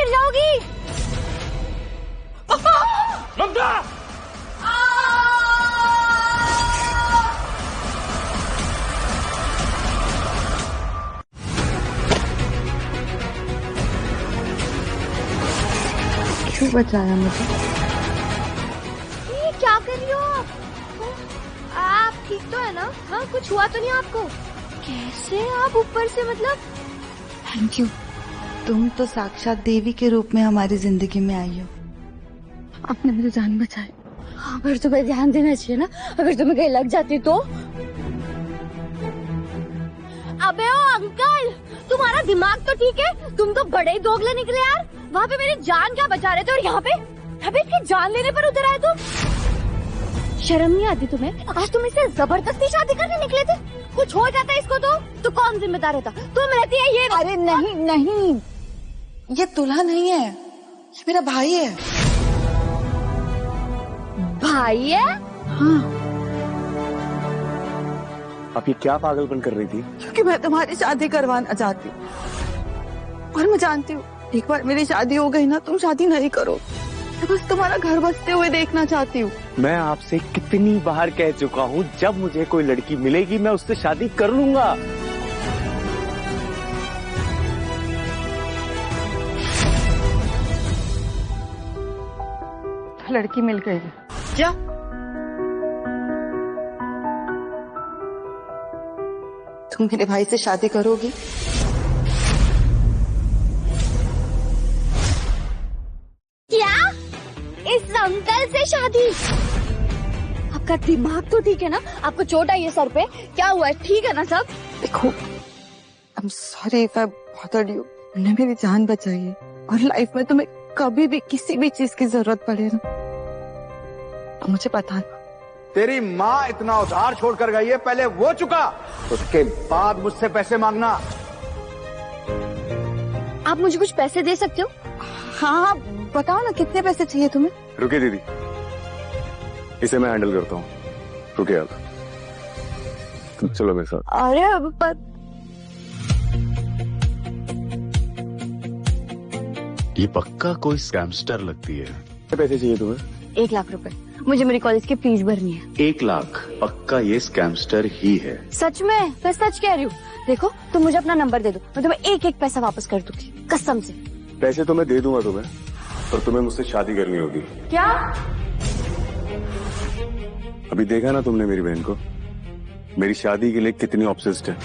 गिर जाओगी। ममता! क्यों बचाया मुझे? ये क्या कर रही हो आप ठीक तो है ना? हाँ, कुछ हुआ तो नहीं आपको? कैसे आप ऊपर से मतलब? थैंक यू, तुम तो साक्षात देवी के रूप में हमारी जिंदगी में आई हो। आपने मेरी जान बचाई। पर तुम्हें ध्यान देना चाहिए ना, अगर तुम्हें कहीं लग जाती तो। अबे ओ अंकल, तुम्हारा दिमाग तो ठीक है, तुम तो बड़े ही दोगले निकले यार। वहाँ पे मेरी जान क्या बचा रहे थे और यहाँ पे इसकी जान लेने पर उतर आए तुम। शर्म नहीं आती तुम्हें? आज तुम इससे जबरदस्ती शादी करने निकले थे। कुछ हो जाता इसको तो कौन जिम्मेदार रहता? तुम रहती है ये। अरे नहीं नहीं, ये दूल्हा नहीं है, ये मेरा भाई है। भाई है? हाँ, आप ये क्या पागलपन कर रही थी? क्योंकि मैं तुम्हारी शादी करवाना चाहती हूँ और मैं जानती हूँ एक बार मेरी शादी हो गई ना, तुम शादी नहीं करो। मैं बस तुम्हारा घर बसते हुए देखना चाहती हूँ। मैं आपसे कितनी बार कह चुका हूँ, जब मुझे कोई लड़की मिलेगी मैं उससे शादी कर लूंगा। लड़की मिल गई है, जा। तुम मेरे भाई से शादी करोगी? क्या? इस अंकल से शादी? आपका दिमाग तो ठीक है ना? आपको चोट आई है सर पे? क्या हुआ है? ठीक है ना सब? देखो, I am sorry if I bothered you. तुमने मेरी जान बचाई है और लाइफ में तुम्हें कभी भी किसी भी चीज की जरूरत पड़े ना, तो मुझे बता। तेरी माँ इतना उधार छोड़ कर गई है, पहले वो चुका, उसके बाद मुझसे पैसे मांगना। आप मुझे कुछ पैसे दे सकते हो? हाँ, बताओ ना कितने पैसे चाहिए तुम्हें? रुकिए दीदी, इसे मैं हैंडल करता हूँ। रुकिए आप, चलो मेरे साथ। अरे ये पक्का कोई स्कैमस्टर लगती है। कितने पैसे चाहिए तुम्हें? 1 लाख रुपए मुझे मेरी कॉलेज की फीस भरनी है। 1 लाख? पक्का ये स्कैमस्टर ही है। सच में? मैं सच कह रही हूँ। देखो, तुम मुझे अपना नंबर दे दो, मैं तुम्हें एक एक पैसा वापस कर दूंगी, कसम से। पैसे तो मैं दे दूंगा तुम्हें, पर तुम्हें मुझसे शादी करनी होगी। क्या? अभी देखा ना तुमने मेरी बहन को, मेरी शादी के लिए कितनी ऑब्सेस्ड है।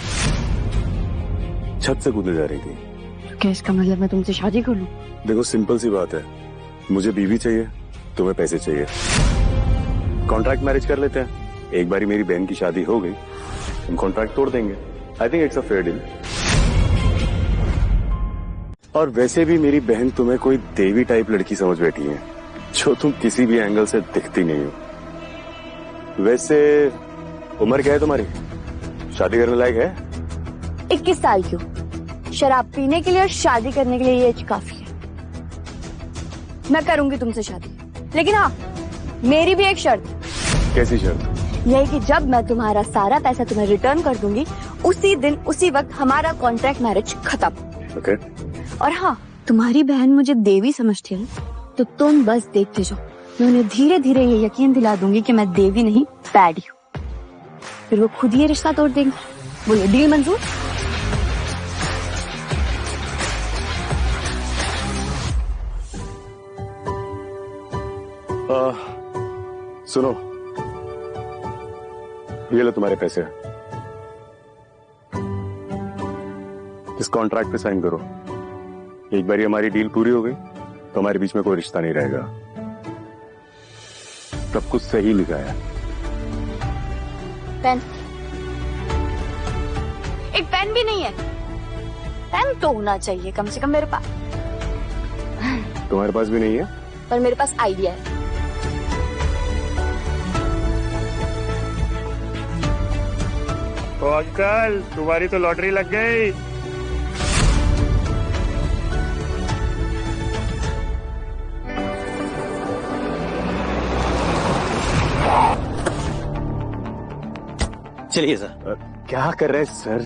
छत से कूदने जा रही थी। क्या इसका मतलब मैं तुमसे शादी कर लूं? देखो, सिंपल सी बात है, मुझे बीवी चाहिए, तुम्हें पैसे चाहिए। कॉन्ट्रैक्ट मैरिज कर लेते हैं, एक बारी मेरी बहन की शादी हो गई, हम कॉन्ट्रैक्ट तोड़ देंगे। I think it's a fair deal. और वैसे भी मेरी बहन तुम्हें कोई देवी टाइप लड़की समझ बैठी है, जो तुम किसी भी एंगल से दिखती नहीं हो। वैसे उम्र क्या है तुम्हारी? शादी करने लायक है? 21 साल की हूँ। शराब पीने के लिए और शादी करने के लिए ये एज काफी है। मैं करूंगी तुमसे शादी, लेकिन हाँ, मेरी भी एक शर्त। कैसी शर्त? यही कि जब मैं तुम्हारा सारा पैसा तुम्हें रिटर्न कर दूंगी, उसी दिन उसी वक्त हमारा कॉन्ट्रैक्ट मैरिज खत्म। ओके। और हाँ, तुम्हारी बहन मुझे देवी समझती है ना, तो तुम बस देखते जाओ, मैं उन्हें धीरे धीरे ये यकीन दिला दूंगी कि मैं देवी नहीं, पैडी हूँ। फिर वो खुद ही रिश्ता तोड़ देंगे। बोलो, डील मंजूर? सुनो, ये लो तुम्हारे पैसे, इस कॉन्ट्रैक्ट पे साइन करो। एक बार हमारी डील पूरी हो गई तो हमारे बीच में कोई रिश्ता नहीं रहेगा। सब कुछ सही लिखा है। पेन? एक पेन भी नहीं है? पेन तो होना चाहिए कम से कम मेरे पास। तुम्हारे पास भी नहीं है? पर मेरे पास आइडिया है। ओ अंकल, तुम्हारी तो लॉटरी लग गई। चलिए सर। क्या कर रहे हैं सर?